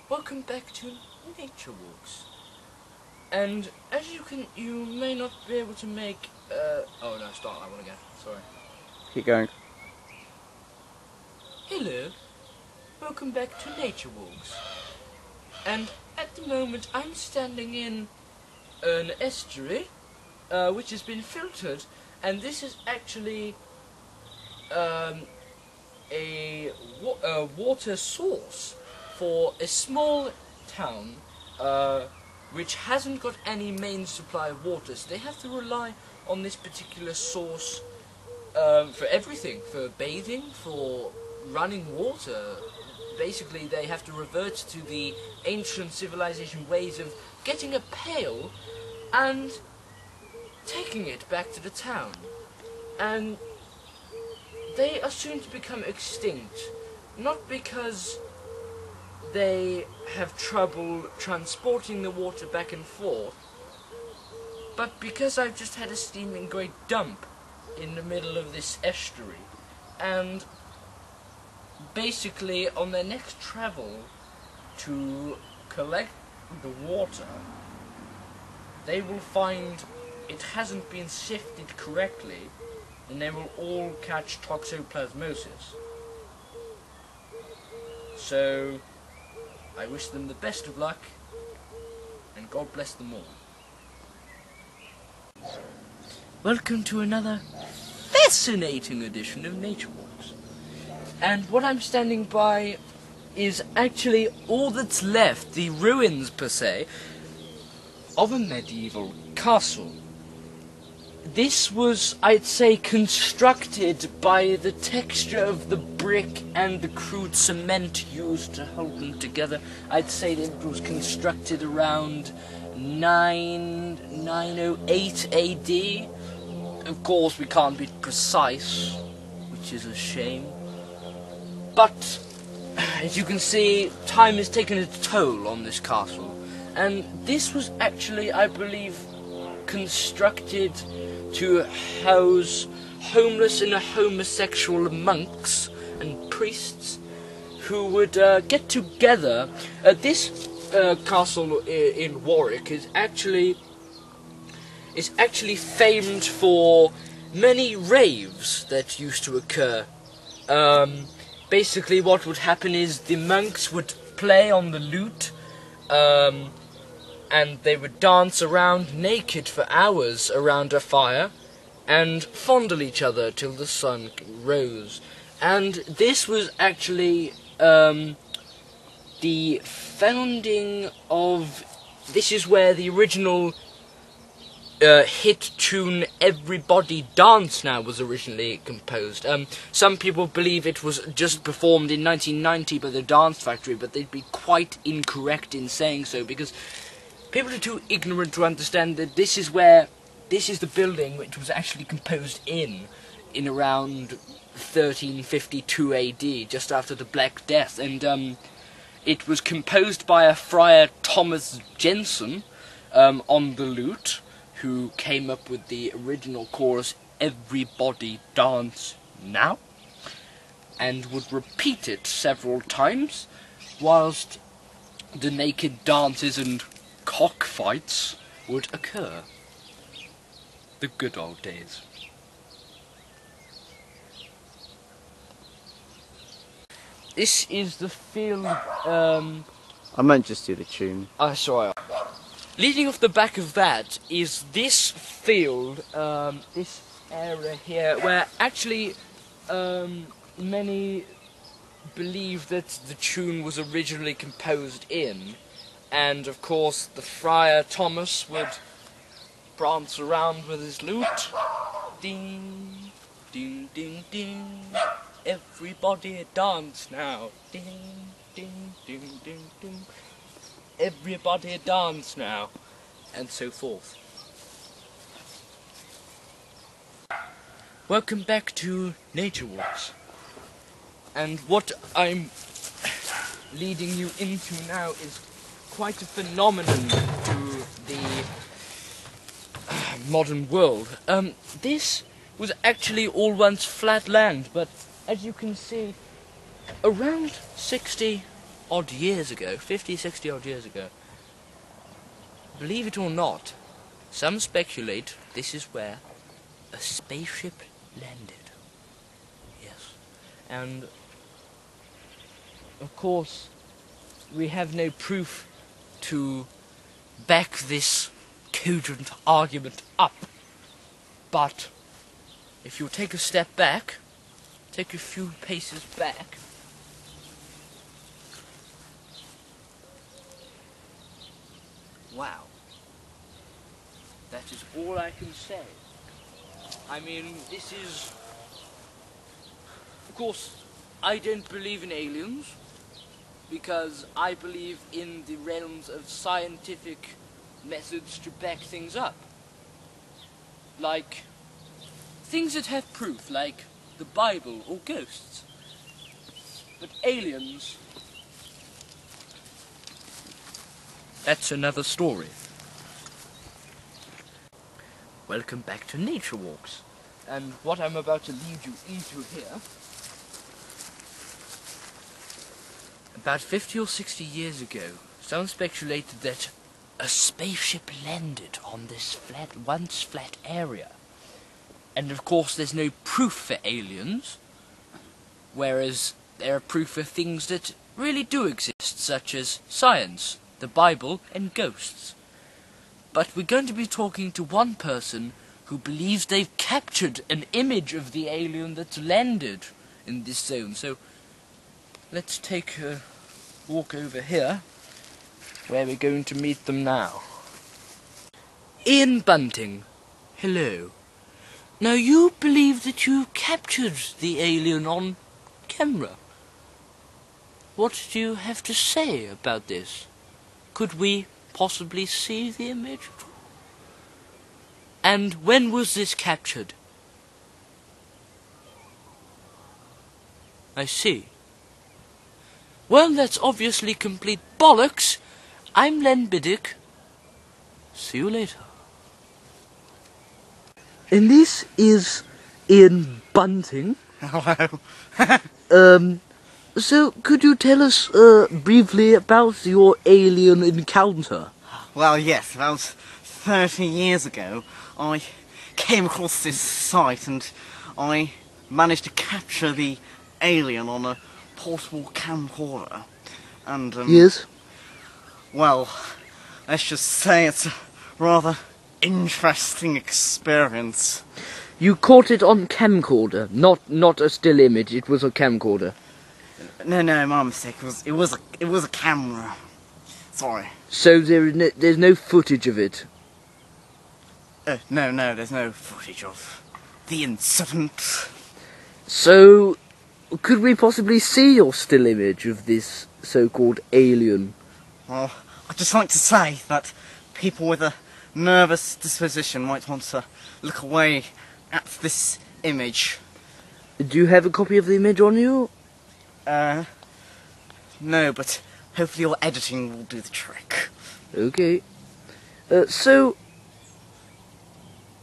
Welcome back to Nature Walks. And as you may not be able to make, oh no, start that one again, sorry. Keep going. Hello, welcome back to Nature Walks. And at the moment I'm standing in an estuary, which has been filtered, and this is actually a water source for a small town which hasn't got any main supply of water, so they have to rely on this particular source for everything, for bathing, for running water. Basically they have to revert to the ancient civilization ways of getting a pail and taking it back to the town. And they are soon to become extinct, not because they have trouble transporting the water back and forth, but because I've just had a steaming great dump in the middle of this estuary, and basically on their next travel to collect the water, they will find it hasn't been sifted correctly, and they will all catch toxoplasmosis. So I wish them the best of luck, and God bless them all. Welcome to another fascinating edition of Nature Walks. And what I'm standing by is actually all that's left, the ruins per se, of a medieval castle. This was, I'd say, constructed by the texture of the brick and the crude cement used to hold them together. I'd say that it was constructed around 908 AD. Of course, we can't be precise, which is a shame. But, as you can see, time has taken a toll on this castle. And this was actually, I believe, constructed to house homeless and homosexual monks and priests who would get together. This castle in Warwick is actually famed for many raves that used to occur. Basically what would happen is the monks would play on the lute, and they would dance around naked for hours around a fire and fondle each other till the sun rose. And this was actually the founding of... This is where the original hit tune Everybody Dance Now was originally composed. Some people believe it was just performed in 1990 by the Dance Factory, but they'd be quite incorrect in saying so, because people are too ignorant to understand that this is the building which was actually composed in around 1352 AD, just after the Black Death, and it was composed by a friar Thomas Jensen on the lute, who came up with the original chorus "Everybody Dance Now," and would repeat it several times, whilst the naked dances and cockfights would occur. The good old days. This is the field, I might just do the tune. sorry. Leading off the back of that is this field, this area here, where actually many believe that the tune was originally composed in. And of course the friar Thomas would prance around with his lute. Ding, ding, ding, ding. Everybody dance now. Ding, ding, ding, ding, ding. Everybody dance now. And so forth. Welcome back to Nature Walks. And what I'm leading you into now is quite a phenomenon to the modern world. This was actually all once flat land, but as you can see, around 60 odd years ago, 50, 60 odd years ago, believe it or not, some speculate this is where a spaceship landed. Yes. And, of course, we have no proof to back this cogent argument up. But if you take a step back, take a few paces back, wow. That is all I can say. I mean, this is... Of course, I don't believe in aliens, because I believe in the realms of scientific methods to back things up. Like, things that have proof, like the Bible or ghosts. But aliens... that's another story. Welcome back to Nature Walks. And what I'm about to lead you into here, about 50 or 60 years ago, some speculated that a spaceship landed on this once flat area. And of course there's no proof for aliens, whereas there are proof for things that really do exist, such as science, the Bible, and ghosts. But we're going to be talking to one person who believes they've captured an image of the alien that's landed in this zone. So let's take a walk over here, where we're going to meet them now. Ian Bunting, hello. Now you believe that you captured the alien on camera. What do you have to say about this? Could we possibly see the image? And when was this captured? I see. Well, that's obviously complete bollocks. I'm Len Biddick. See you later. And this is Ian Bunting. Hello. So could you tell us briefly about your alien encounter? Well, yes, about 30 years ago, I came across this site and I managed to capture the alien on a portable camcorder. And, Yes? well, let's just say it's a rather interesting experience. You caught it on camcorder, not a still image, it was a camcorder. No, my mistake. It was a camera. Sorry. So there's no footage of it? No, there's no footage of the incident. So, could we possibly see your still image of this so-called alien? Well, I'd just like to say that people with a nervous disposition might want to look away at this image. Do you have a copy of the image on you? No, but hopefully your editing will do the trick. Okay. So,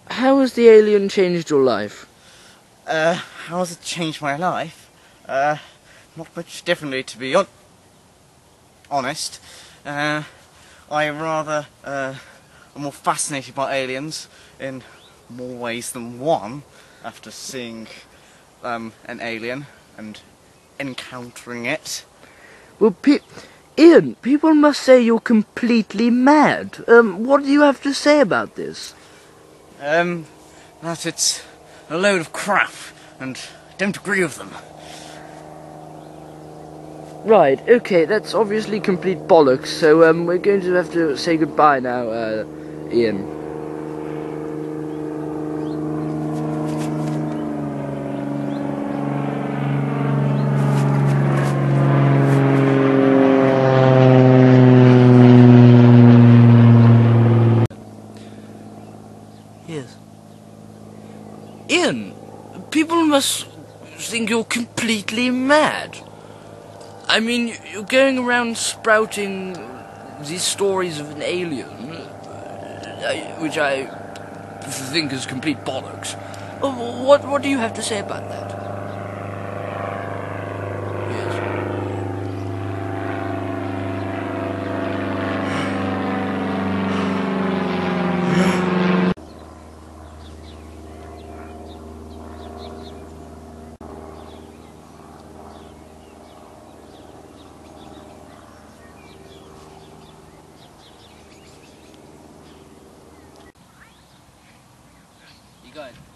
how has the alien changed your life? How has it changed my life? Not much differently, to be honest. I rather, am more fascinated by aliens in more ways than one after seeing, an alien and encountering it. Well, Ian, people must say you're completely mad. What do you have to say about this? That it's a load of crap, and I don't agree with them. Right, okay, that's obviously complete bollocks, so we're going to have to say goodbye now, Ian. Yes. Ian, people must think you're completely mad. I mean, you're going around sprouting these stories of an alien, which I think is complete bollocks. What do you have to say about that? Yes. going.